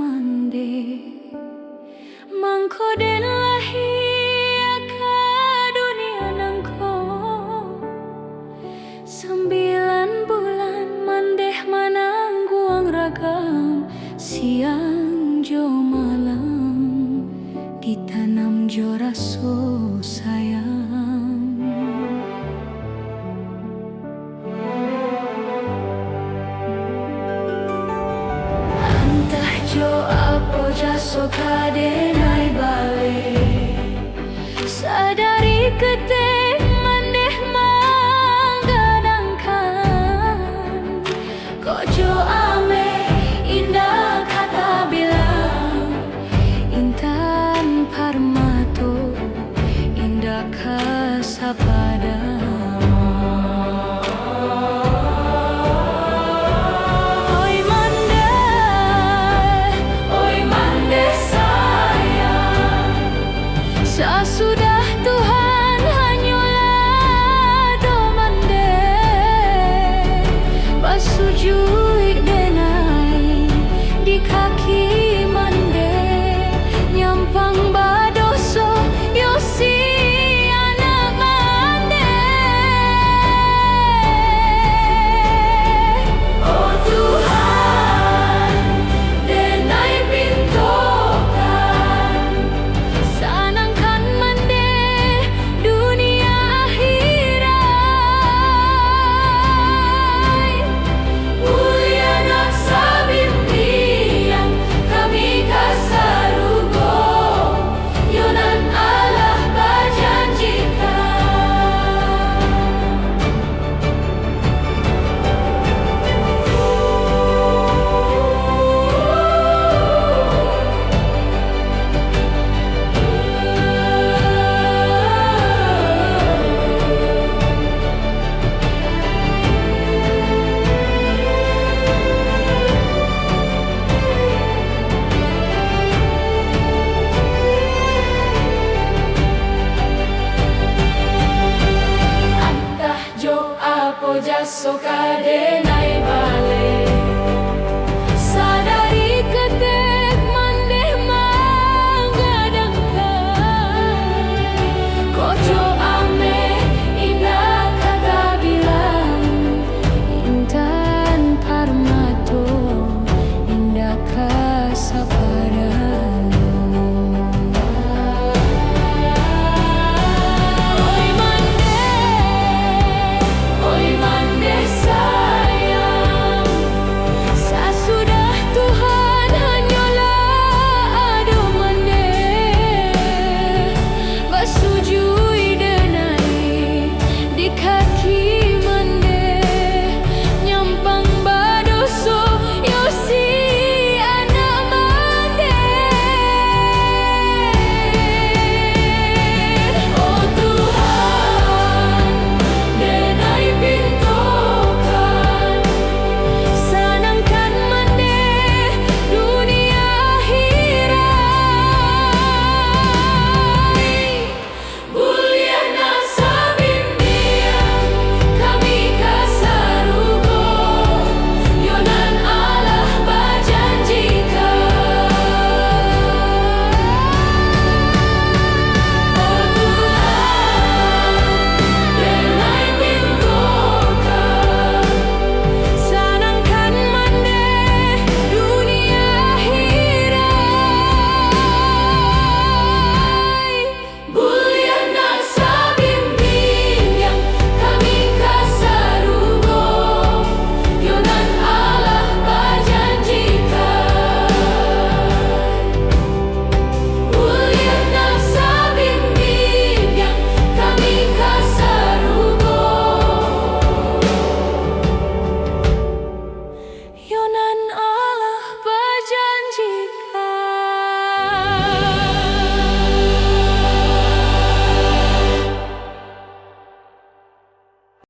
mande mangko den lahir ke dunia nangko 9 bulan mandeh manangguang ragam siang jo malam ditanam jo raso sayang. Antah jo apo jaso kadenai bale sadari ketek mandeh manggadangkan kojo ame indah kata bilang intan parmato indah kasapada. Sudah Tuhan hanyalah domande basujui denai di kaki mande nyampang badoso yosi anak mande. Oh Tuhan denai pintokan sanang jaso kadenai bale sadari ketek mandeh manggadangkan kojo ame indah kata bilang intan parmato indah kasapa.